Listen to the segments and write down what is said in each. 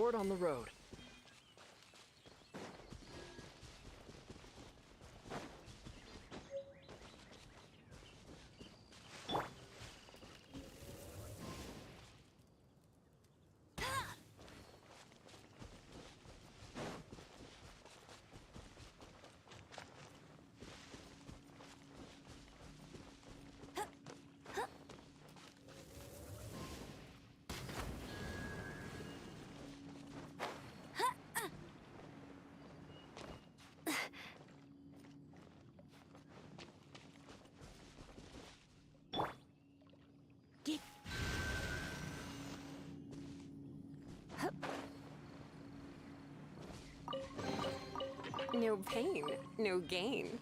sword on the road. No pain, no gain.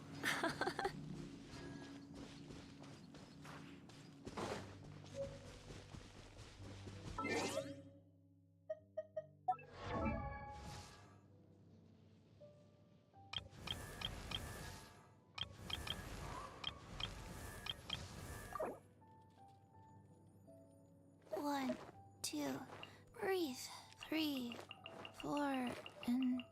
1, 2, breathe. 3, 4, and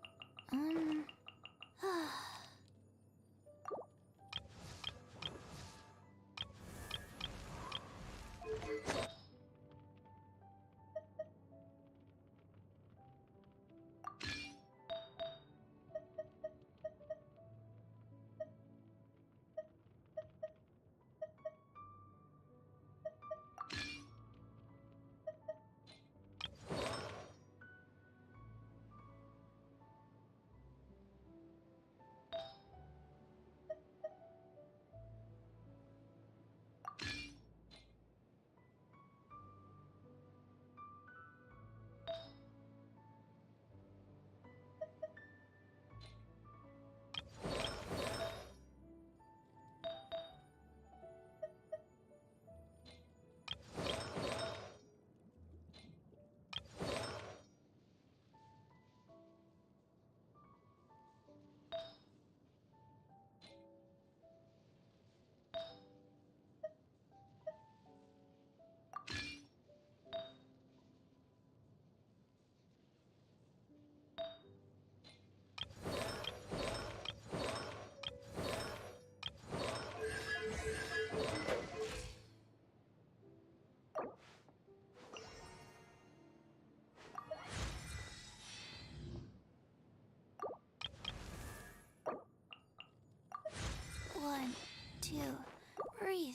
one, two, breathe.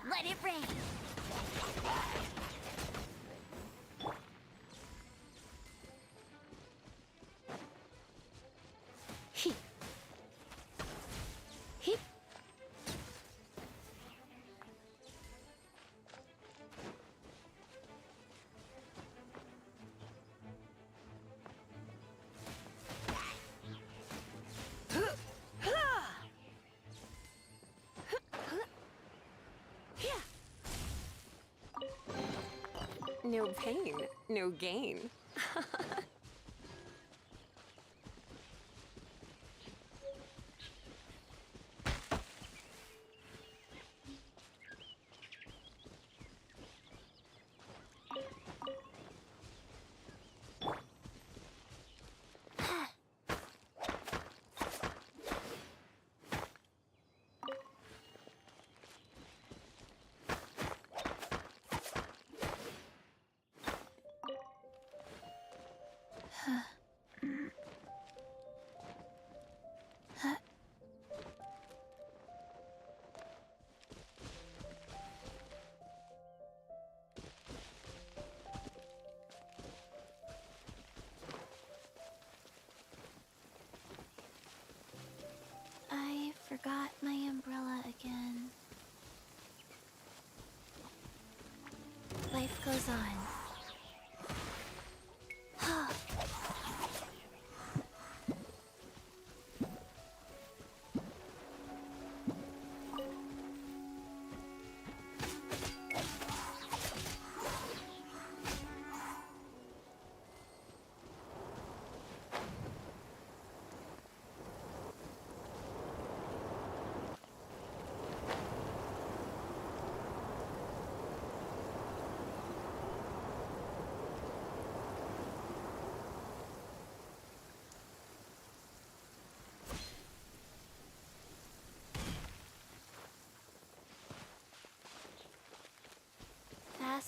Let it rain. He. He. No pain, no gain. I forgot my umbrella again. Life goes on.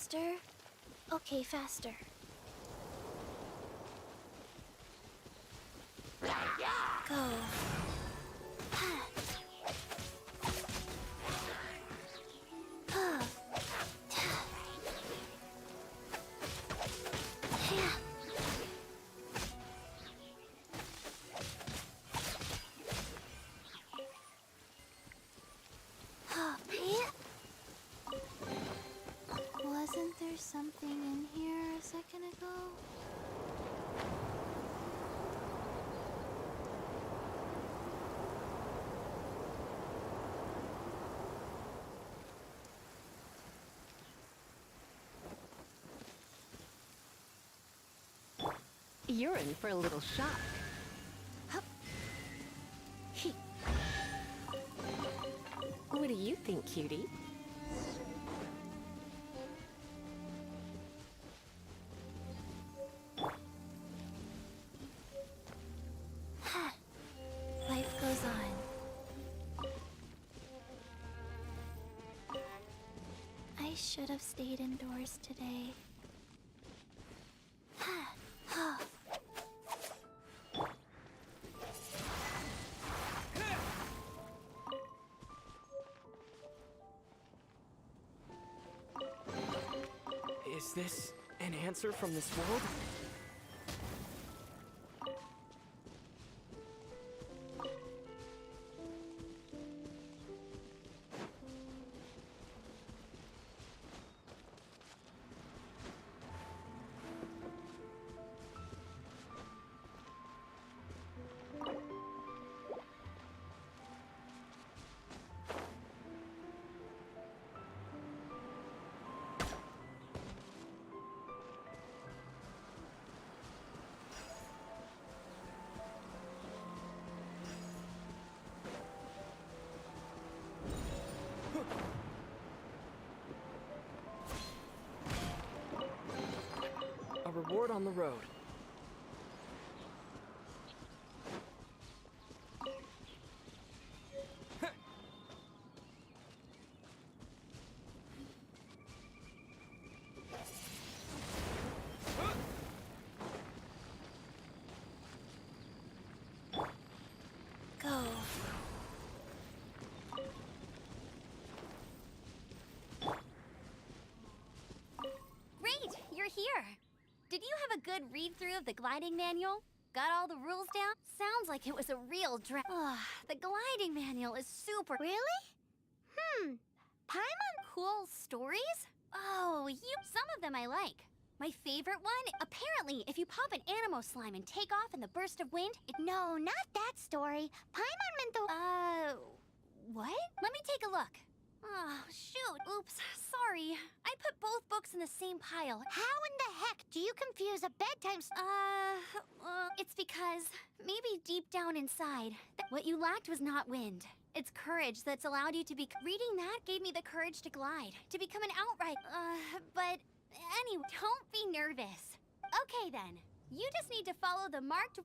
Faster? Okay, faster. Go. Wasn't there something in here a second ago? You're in for a little shock. Hup. He. What do you think, cutie? Life goes on. I should have stayed indoors today. Is this an answer from this world? A reward on the road. Go. Great, you're here. Did you have a good read-through of the gliding manual? Got all the rules down? Sounds like it was a real the gliding manual is super. Really? Paimon cool stories? Oh, some of them I like. My favorite one? Apparently, if you pop an Animo slime and take off in the burst of wind, No, not that story. Paimon meant the... what? Let me take a look. Oh, shoot. Oops, sorry. I put both books in the same pile. How in the heck do you confuse a bedtime it's because maybe deep down inside, what you lacked was not wind. It's courage that's allowed you to be... Reading that gave me the courage to glide, to become an outright... but anyway, don't be nervous. Okay then, you just need to follow the marked...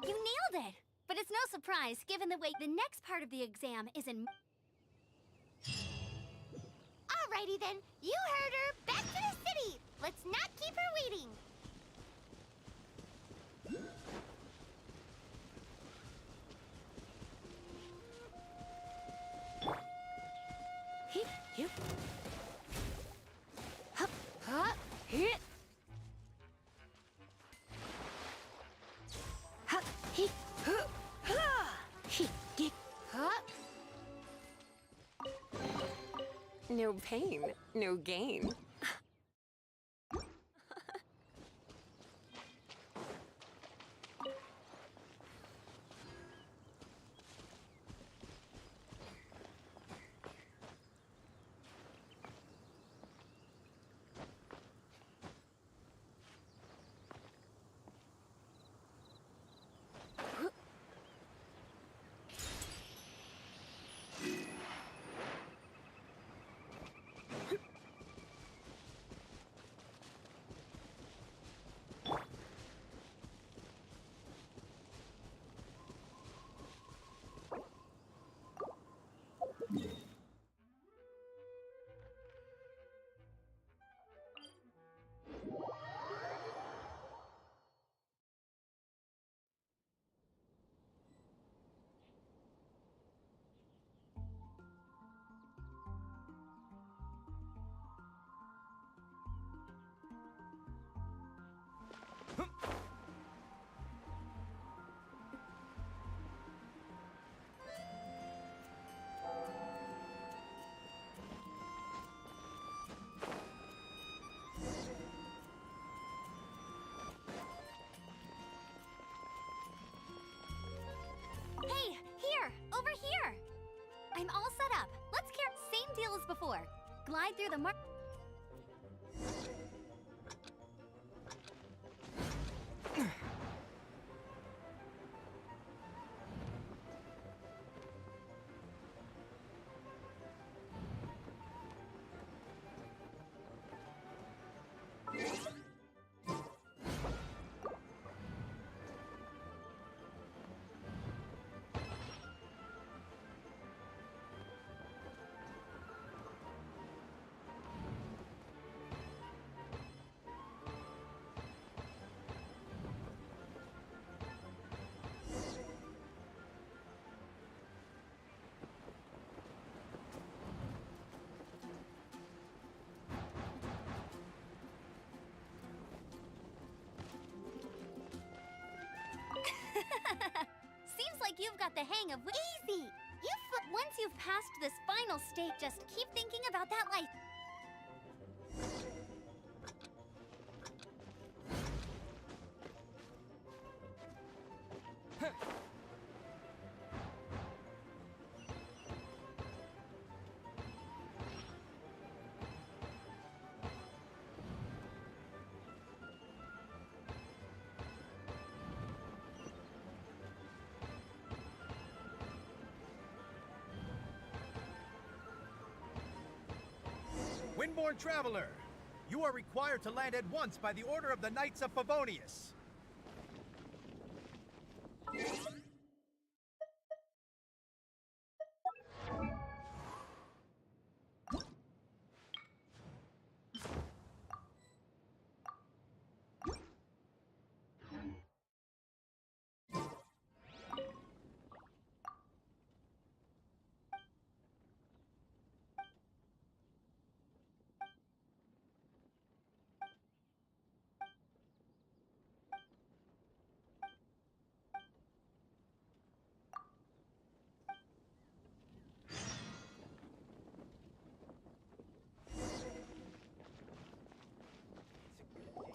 You nailed it! But it's no surprise, given the way the next part of the exam is in... Alrighty then, you heard her! Back to the city! Let's not keep her waiting! Yep. Hup, hup, hit. Hup, he, hup, ha, he, get, hup. No pain, no gain. before. Glide through the Seems like you've got the hang of easy. Once you've passed this final state, just keep thinking about that light. Windborn Traveler, you are required to land at once by the order of the Knights of Favonius.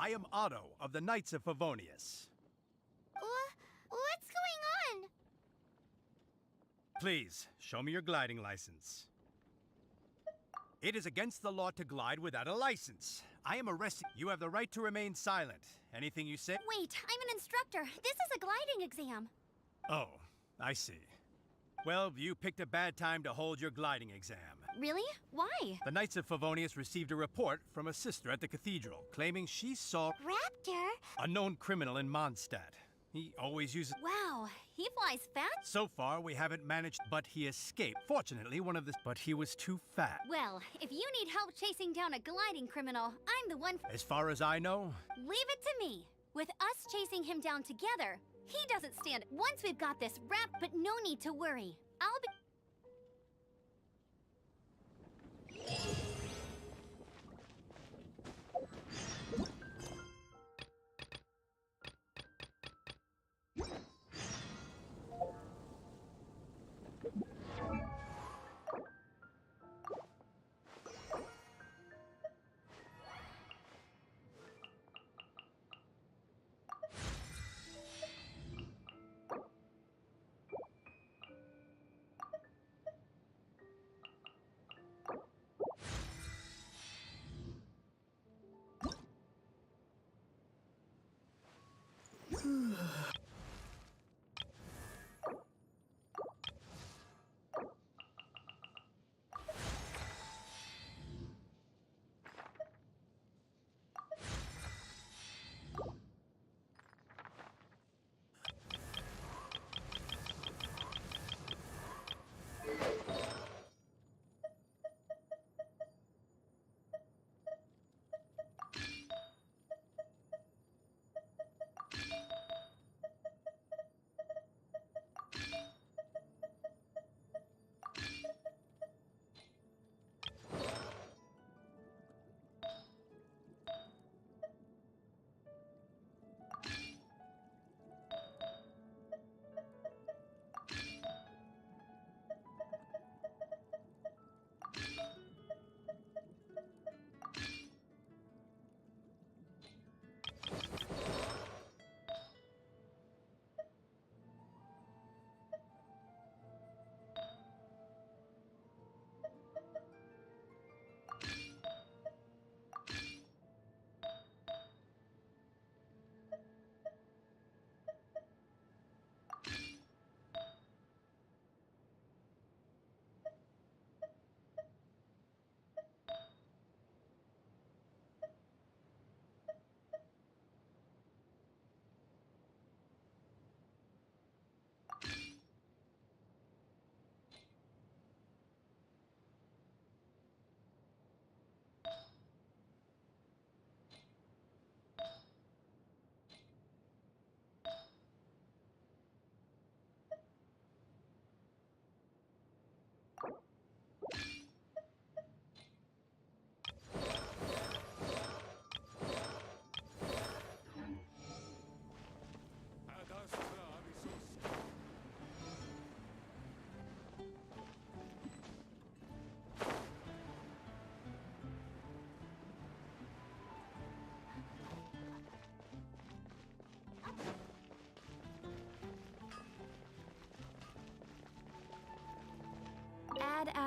I am Otto of the Knights of Favonius. What's going on? Please, show me your gliding license. It is against the law to glide without a license. I am arresting. You have the right to remain silent. Anything you say? Wait, I'm an instructor. This is a gliding exam. Oh, I see. Well, you picked a bad time to hold your gliding exam. Really? Why? The Knights of Favonius received a report from a sister at the cathedral claiming she saw Raptor? a known criminal in Mondstadt. He always uses... Wow, he flies fast? So far, we haven't managed, but he escaped. Fortunately, but he was too fat. Well, if you need help chasing down a gliding criminal, I'm the one. As far as I know, Leave it to me. With us chasing him down together, he doesn't stand. Once we've got this wrapped, but no need to worry. I'll be.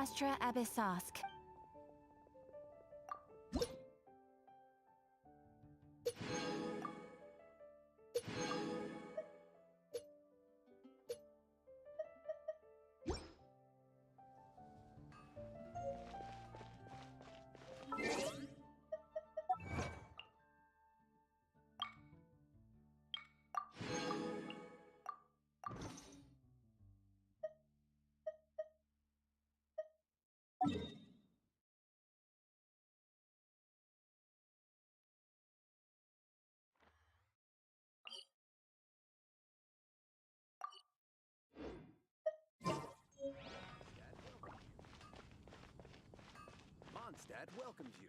Astra Abyssosk. Mondstadt welcomes you.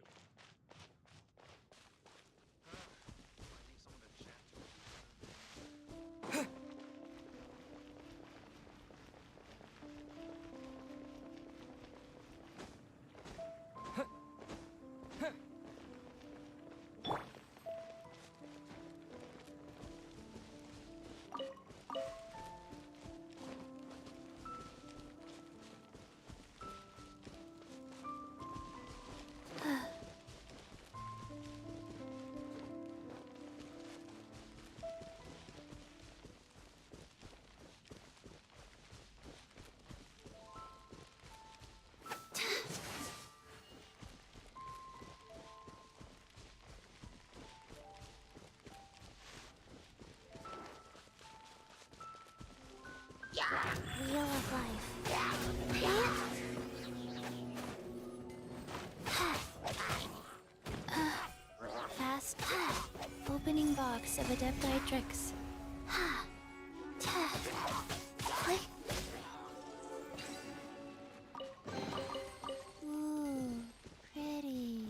Wheel of life. Fast. Opening box of Adepti tricks. Click. Ooh, pretty.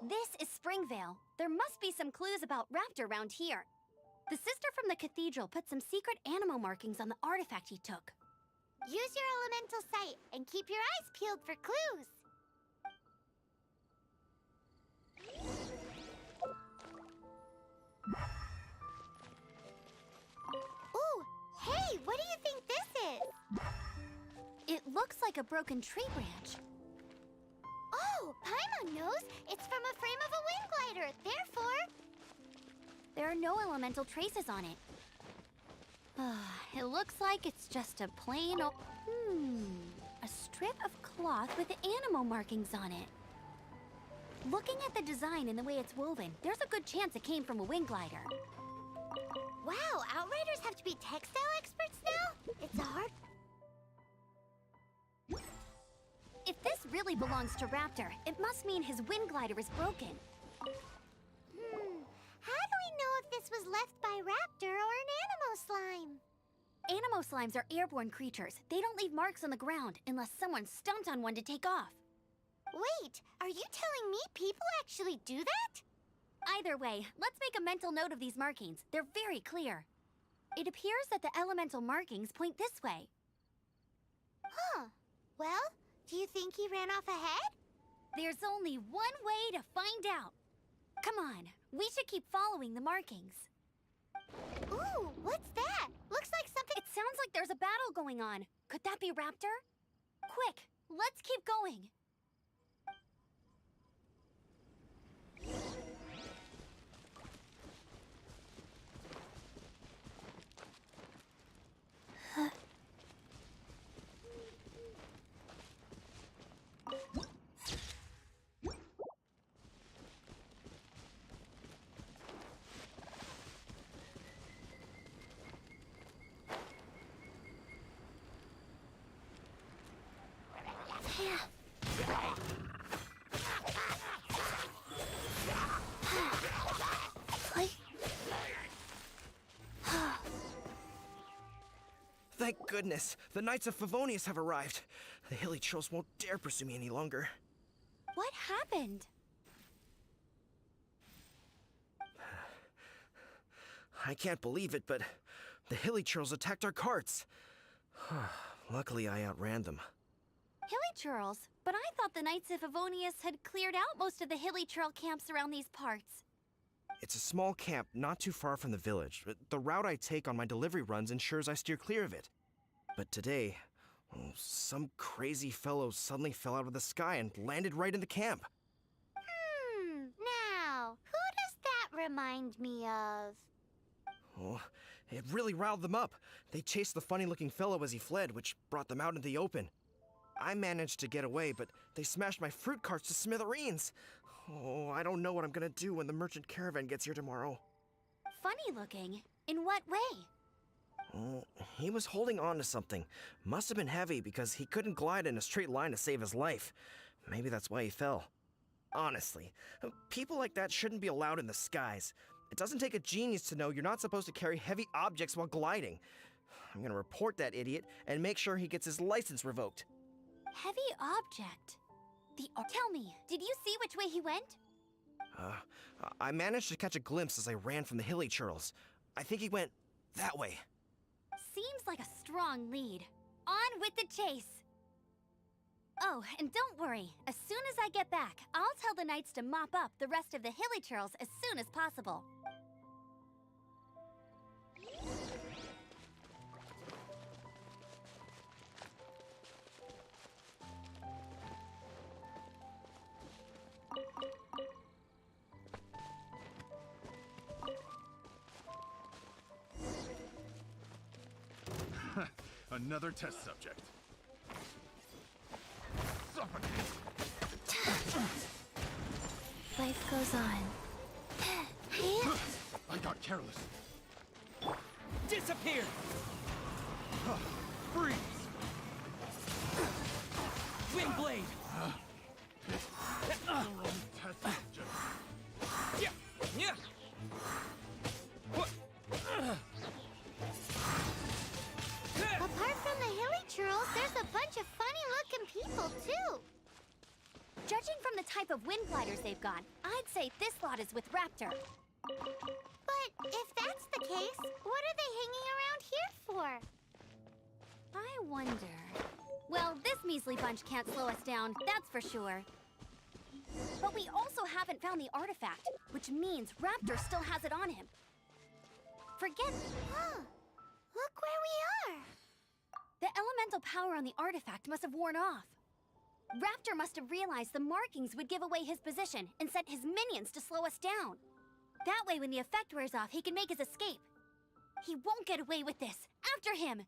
This is Springvale. There must be some clues about Raptor around here. The sister from the cathedral put some secret animal markings on the artifact he took. Use your elemental sight and keep your eyes peeled for clues. Ooh, hey, what do you think this is? It looks like a broken tree branch. Oh, Paimon knows. It's from a frame of a wind glider. Therefore, There are no elemental traces on it. It looks like it's just a plain old... a strip of cloth with animal markings on it. Looking at the design and the way it's woven, there's a good chance it came from a wind glider. wow, Outriders have to be textile experts now? It's a hard... If this really belongs to Raptor, it must mean his wind glider is broken. How do we know if this was left by Raptor or an animal slime? Animo slimes are airborne creatures. They don't leave marks on the ground unless someone stomped on one to take off. Wait, are you telling me people actually do that? Either way, let's make a mental note of these markings. They're very clear. It appears that the elemental markings point this way. Huh. Well, do you think he ran off ahead? There's only one way to find out. Come on, we should keep following the markings. Ooh, what's that? Looks like something... It sounds like there's a battle going on. Could that be Raptor? Quick, let's keep going. Thank goodness. The Knights of Favonius have arrived. The hilly trolls won't dare pursue me any longer. What happened? I can't believe it, but the hilly trolls attacked our carts. Luckily, I outran them. Hilly Churls? But I thought the Knights of Favonius had cleared out most of the hilly trail camps around these parts. It's a small camp not too far from the village. The route I take on my delivery runs ensures I steer clear of it. But today, some crazy fellow suddenly fell out of the sky and landed right in the camp. Now, who does that remind me of? Oh, it really riled them up. They chased the funny-looking fellow as he fled, which brought them out into the open. I managed to get away, but they smashed my fruit carts to smithereens. Oh, I don't know what I'm gonna do when the merchant caravan gets here tomorrow. Funny looking? In what way? Oh, he was holding on to something. Must have been heavy because he couldn't glide in a straight line to save his life. Maybe that's why he fell. Honestly, people like that shouldn't be allowed in the skies. It doesn't take a genius to know you're not supposed to carry heavy objects while gliding. I'm gonna report that idiot and make sure he gets his license revoked. Heavy object? Tell me, did you see which way he went? I managed to catch a glimpse as I ran from the hilly churls. I think he went that way. Seems like a strong lead. On with the chase! Oh, and don't worry. As soon as I get back, I'll tell the knights to mop up the rest of the hilly churls as soon as possible. Another test subject. Suffocate! Life goes on. I got careless. Disappear! Freeze! Windblade! Test subject. Yeah! Yeah! What? Apart from the hilly churls, there's a bunch of funny-looking people, too. Judging from the type of wind gliders they've got, I'd say this lot is with Raptor. But if that's the case, what are they hanging around here for? I wonder... Well, this measly bunch can't slow us down, that's for sure. But we also haven't found the artifact, which means Raptor still has it on him. Forget... Huh. Look where we are. The elemental power on the artifact must have worn off. Raptor must have realized the markings would give away his position and sent his minions to slow us down. That way, when the effect wears off, he can make his escape. He won't get away with this. After him!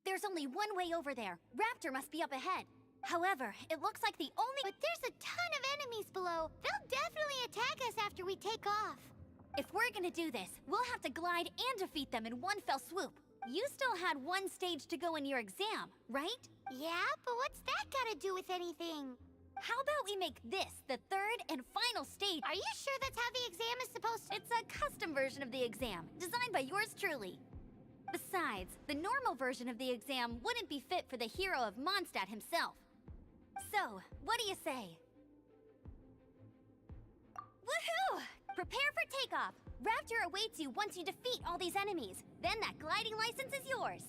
There's only one way over there. Raptor must be up ahead. However, it looks like the only— But there's a ton of enemies below. They'll definitely attack us after we take off. If we're gonna do this, we'll have to glide and defeat them in one fell swoop. You still had one stage to go in your exam, right? Yeah, but what's that got to do with anything? How about we make this the third and final stage? Are you sure that's how the exam is supposed to— It's a custom version of the exam, designed by yours truly. Besides, the normal version of the exam wouldn't be fit for the hero of Mondstadt himself. So, what do you say? Woohoo! Prepare for takeoff! Raptor awaits you once you defeat all these enemies. Then that gliding license is yours.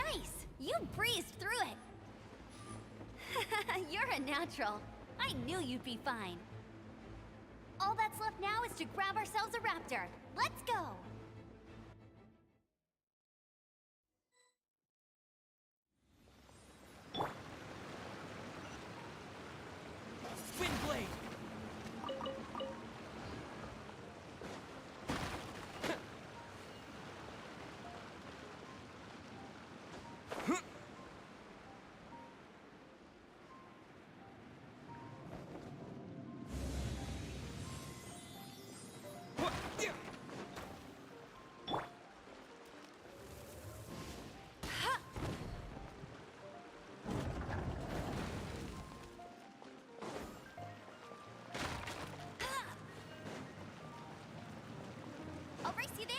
Nice! You breezed through it! You're a natural. I knew you'd be fine. All that's left now is to grab ourselves a raptor. Let's go! Wind blade! I'll race you there!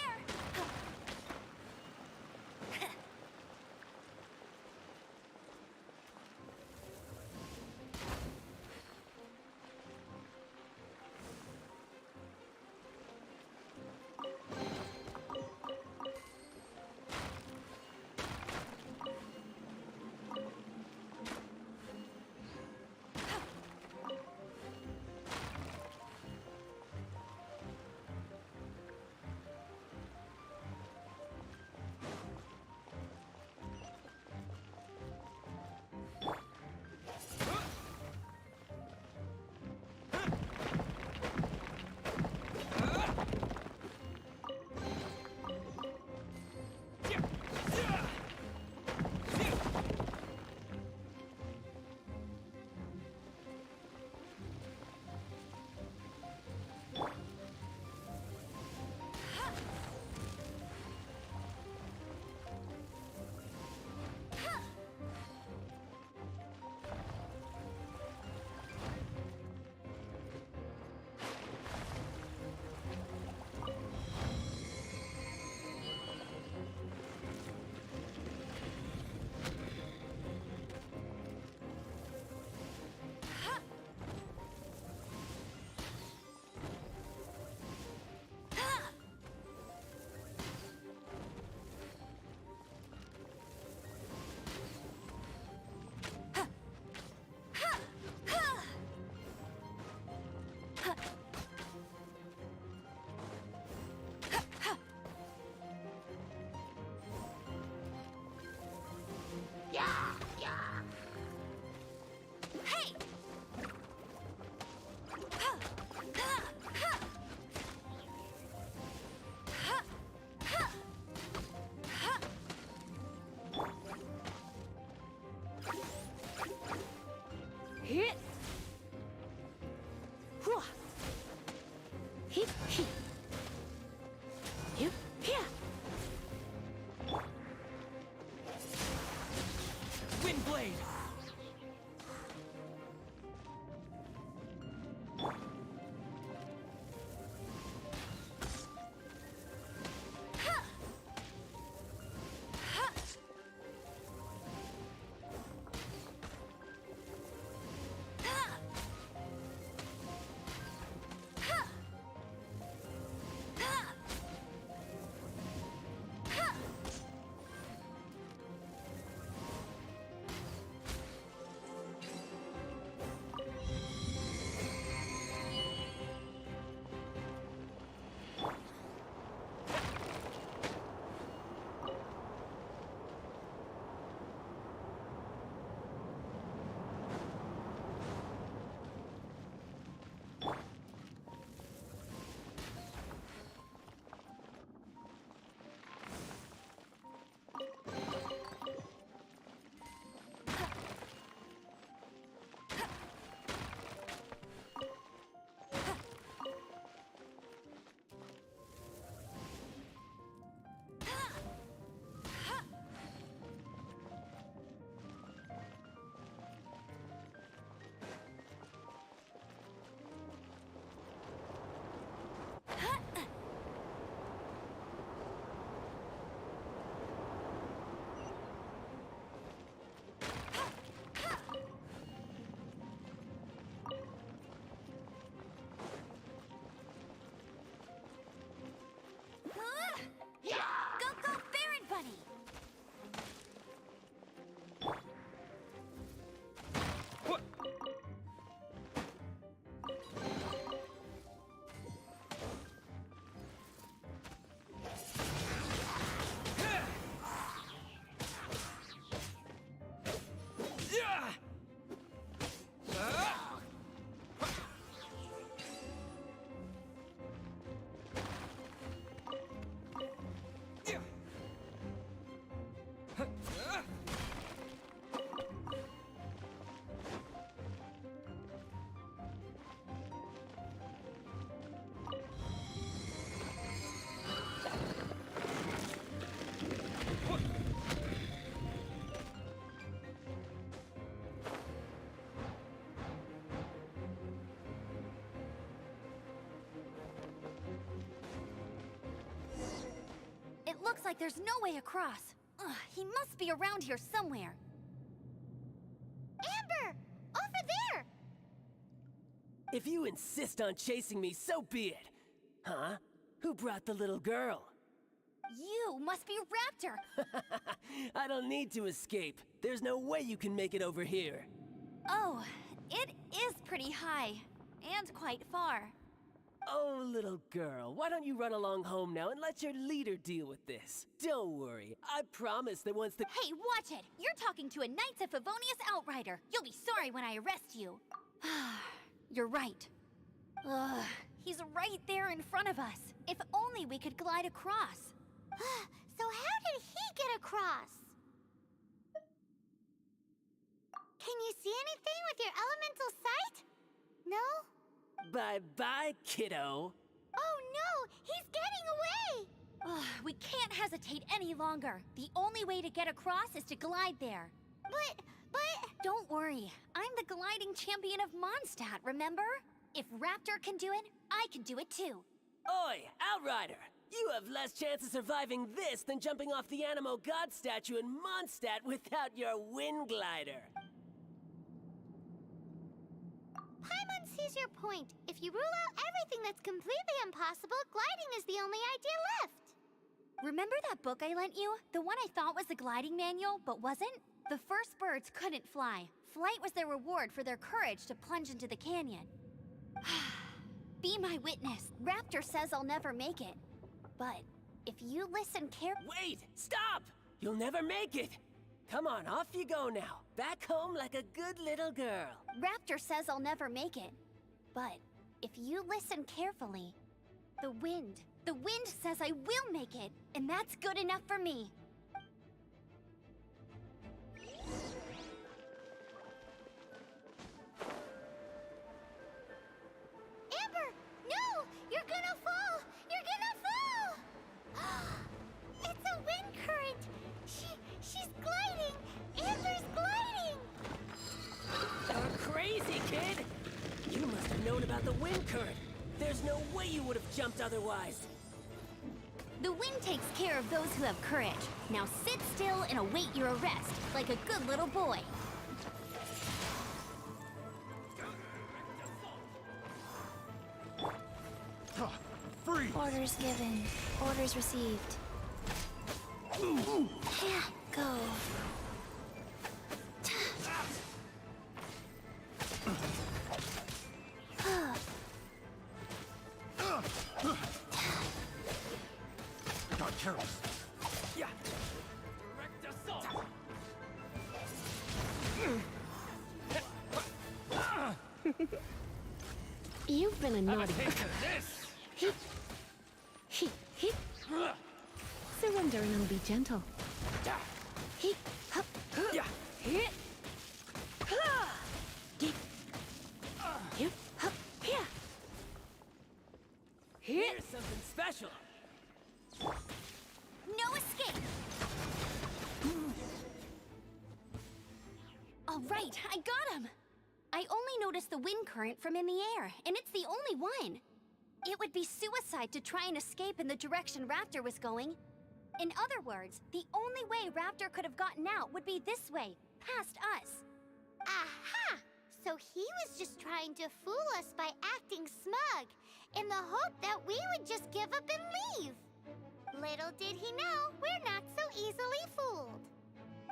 looks like there's no way across. Ugh, he must be around here somewhere. Amber! Over there! If you insist on chasing me, so be it. Huh? Who brought the little girl? You must be Raptor! I don't need to escape. There's no way you can make it over here. Oh, it is pretty high. And quite far. Oh, little girl, why don't you run along home now and let your leader deal with this? Don't worry, I promise that once the— Hey, watch it! You're talking to a Knights of Favonius outrider. You'll be sorry when I arrest you. You're right. Ugh, he's right there in front of us. If only we could glide across. So how did he get across? Can you see anything with your elemental sight? No? Bye-bye, kiddo. Oh no! He's getting away! Ugh, we can't hesitate any longer. The only way to get across is to glide there. But... Don't worry. I'm the gliding champion of Mondstadt, remember? If Raptor can do it, I can do it too. Oi, Outrider! You have less chance of surviving this than jumping off the Animo God statue in Mondstadt without your wind glider. Paimon sees your point. If you rule out everything that's completely impossible, gliding is the only idea left. Remember that book I lent you? The one I thought was the gliding manual, but wasn't? The first birds couldn't fly. Flight was their reward for their courage to plunge into the canyon. Be my witness. Raptor says I'll never make it. But if you listen carefully— Wait! Stop! You'll never make it! Come on, off you go now. Back home like a good little girl. Raptor says I'll never make it. But if you listen carefully, the wind says I will make it, and that's good enough for me. Amber! No! You're gonna fall! You're gonna fall! It's a wind current! She's gliding! Amber's gliding! You're crazy, kid! You must have known about the wind current. There's no way you would have jumped otherwise. The wind takes care of those who have courage. Now sit still and await your arrest, like a good little boy. Freeze! Orders given. Orders received. Yeah, go. Got careless. Yeah. Direct assault! You've been a naughty. Taste of this! He. Surrender and I'll be gentle. He. Hup. Yeah. Hit. Hip. Hup. Here. Hit. Here's something special. No escape! All right, I got him! I only noticed the wind current from in the air, and it's the only one. It would be suicide to try and escape in the direction Raptor was going. In other words, the only way Raptor could have gotten out would be this way, past us. Aha! So he was just trying to fool us by acting smug, in the hope that we would just give up and leave. Little did he know, we're not so easily fooled.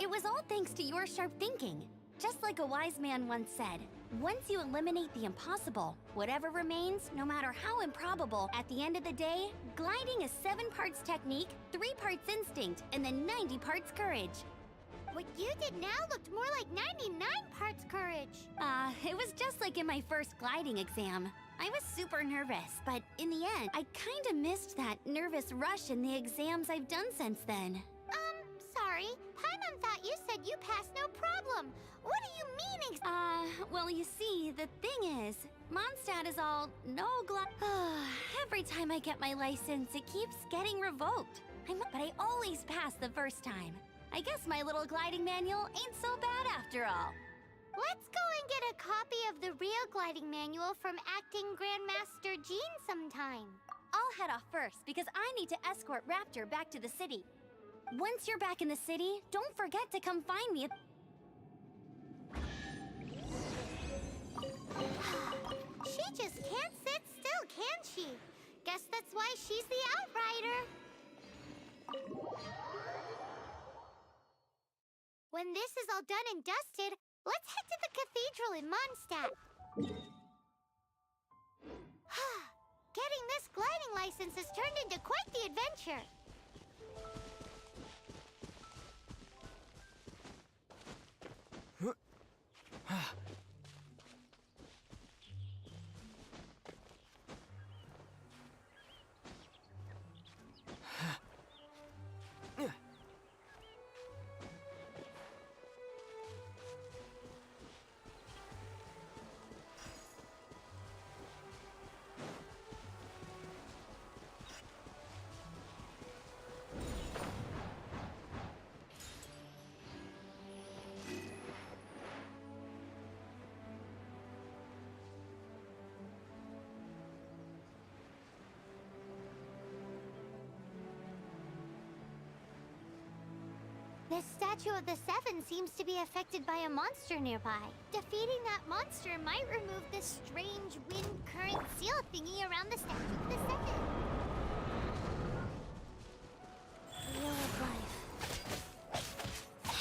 It was all thanks to your sharp thinking. Just like a wise man once said, once you eliminate the impossible, whatever remains, no matter how improbable, at the end of the day, gliding is 7 parts technique, 3 parts instinct, and then 90 parts courage. What you did now looked more like 99 parts courage. It was just like in my first gliding exam. I was super nervous, but in the end, I kinda missed that nervous rush in the exams I've done since then. Sorry. Paimon thought you said you passed no problem. What do you mean Well, you see, the thing is, Mondstadt is all no every time I get my license, it keeps getting revoked. But I always pass the first time. I guess my little gliding manual ain't so bad after all. Let's go and get a copy of the real gliding manual from acting Grandmaster Jean sometime. I'll head off first because I need to escort Raptor back to the city. Once you're back in the city, don't forget to come find me. She just can't sit still, can she? Guess that's why she's the Outrider. When this is all done and dusted, let's head to the cathedral in Mondstadt. Getting this gliding license has turned into quite the adventure. This statue of the Seven seems to be affected by a monster nearby. Defeating that monster might remove this strange wind current seal thingy around the statue of the Seven. Wheel of life.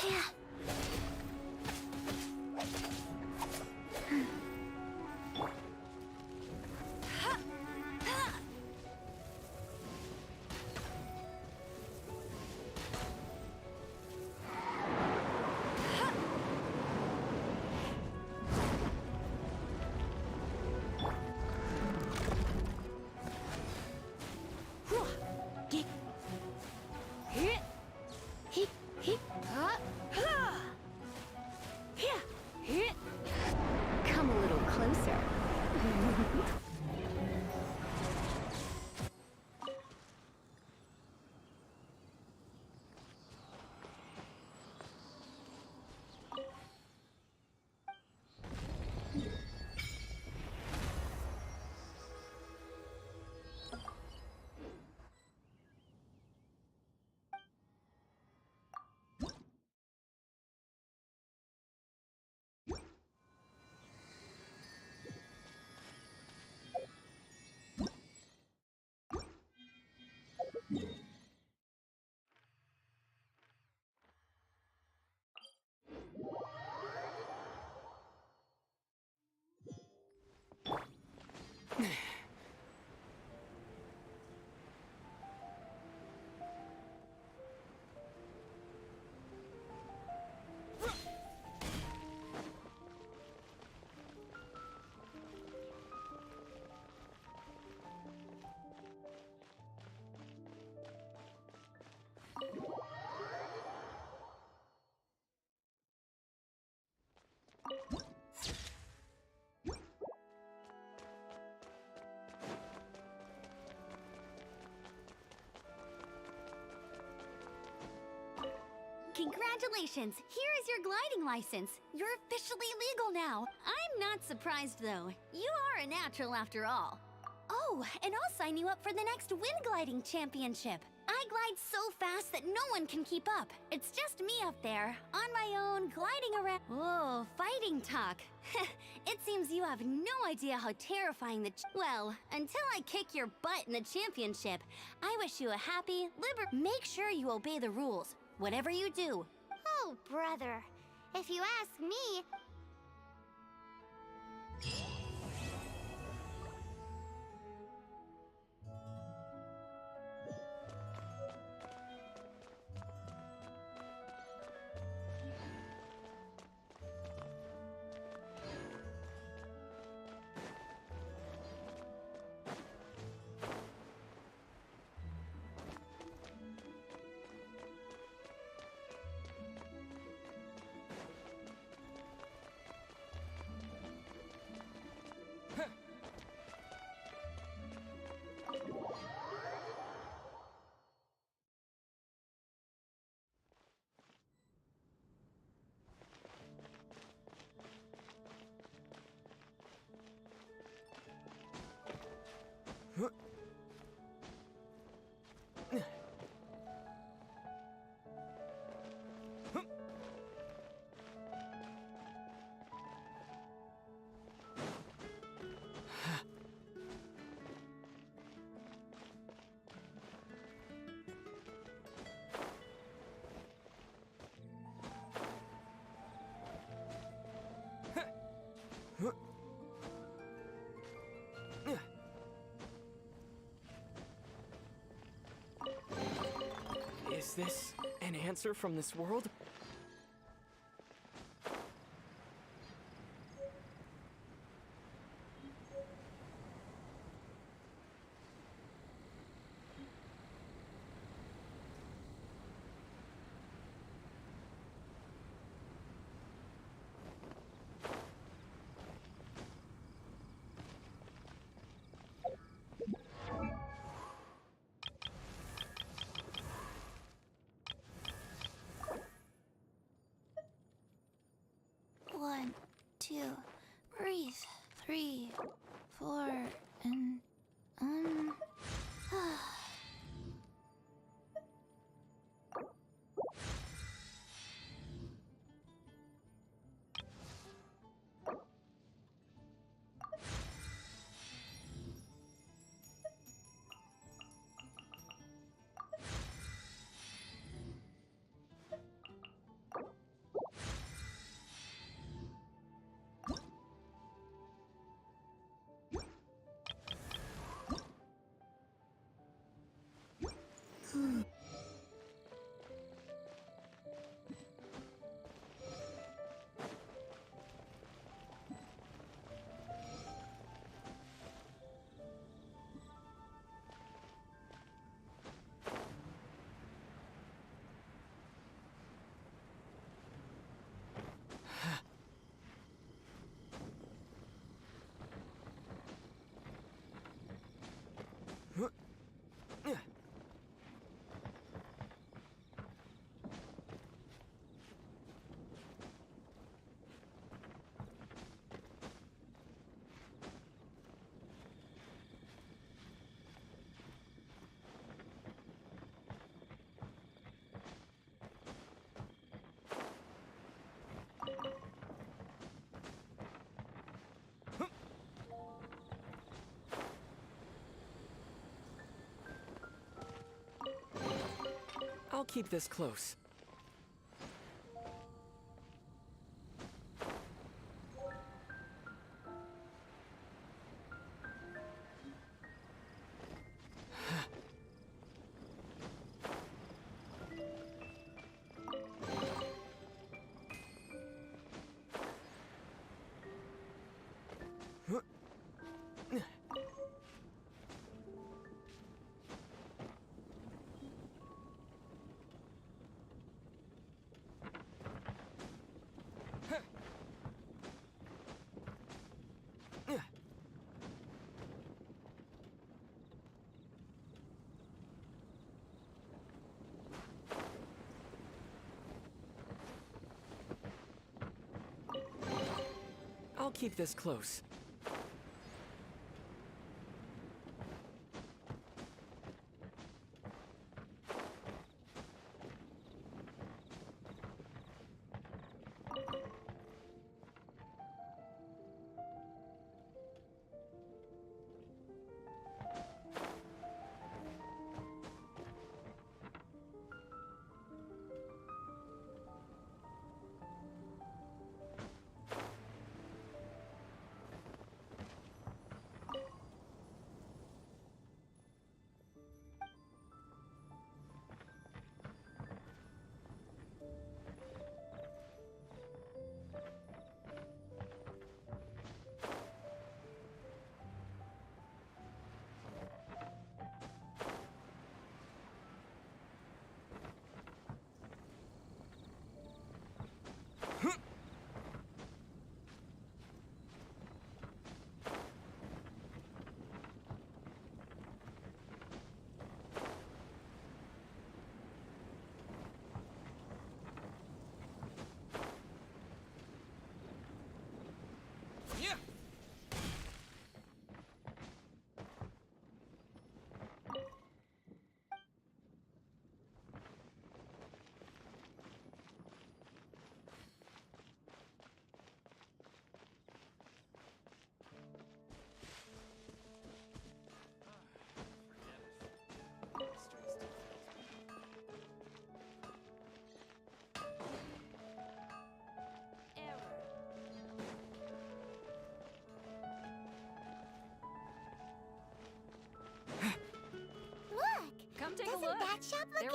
Yeah. Come a little closer. Congratulations! Here is your gliding license. You're officially legal now. I'm not surprised, though. You are a natural after all. Oh, and I'll sign you up for the next wind gliding championship. I glide so fast that no one can keep up. It's just me up there, on my own, gliding around. Whoa, fighting talk. It seems you have no idea how terrifying well, until I kick your butt in the championship, I wish you a happy, Make sure you obey the rules. Whatever you do. Oh, brother. If you ask me... Is this an answer from this world? One, two, breathe. 3, 4, and I'll keep this close. I'll keep this close.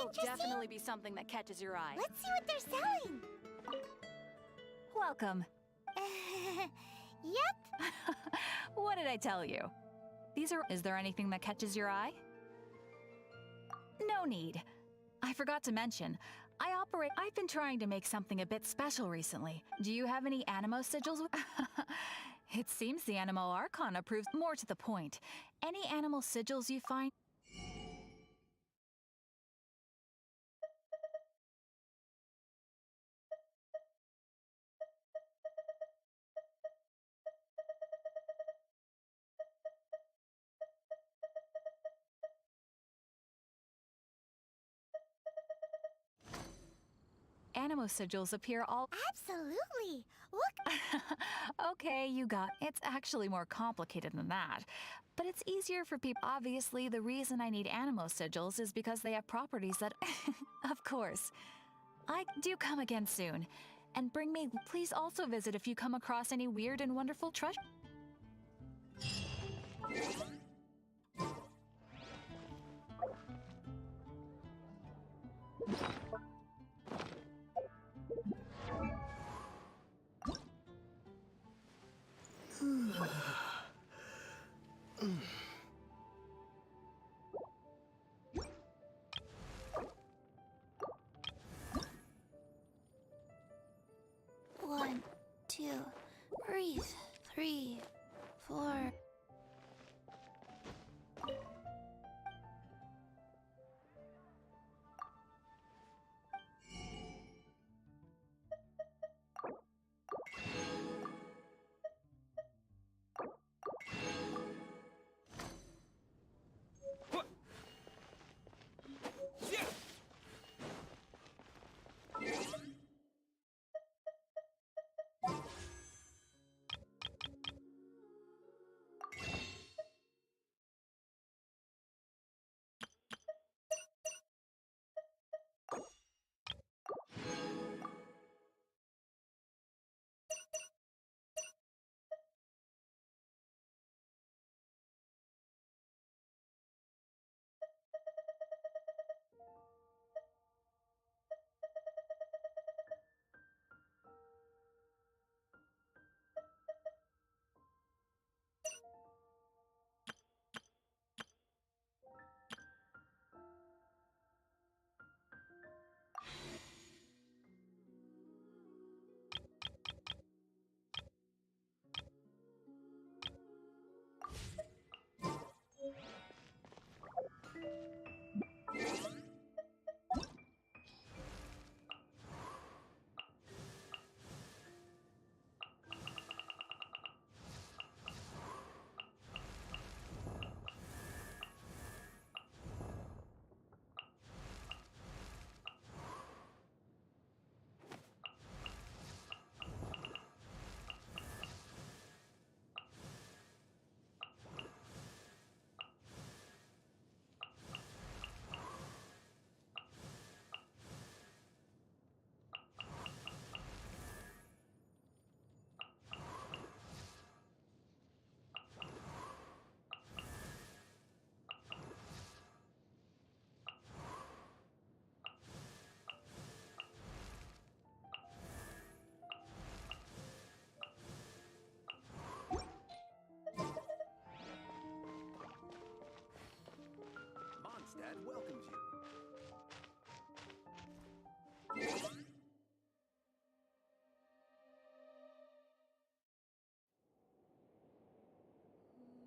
interesting? definitely be something that catches your eye. Let's see what they're selling. Welcome. Yep. What did I tell you? Is there anything that catches your eye? No need. I forgot to mention, I've been trying to make something a bit special recently. Do you have any Animo sigils? It seems the Animo Archon approves. More to the point, any animal sigils you find. Animo sigils appear all. Absolutely. Look. Okay, you got. It's actually more complicated than that. But it's easier for people. Obviously, the reason I need Animo sigils is because they have properties that. Of course. I do come again soon. And bring me. Please also visit if you come across any weird and wonderful treasure.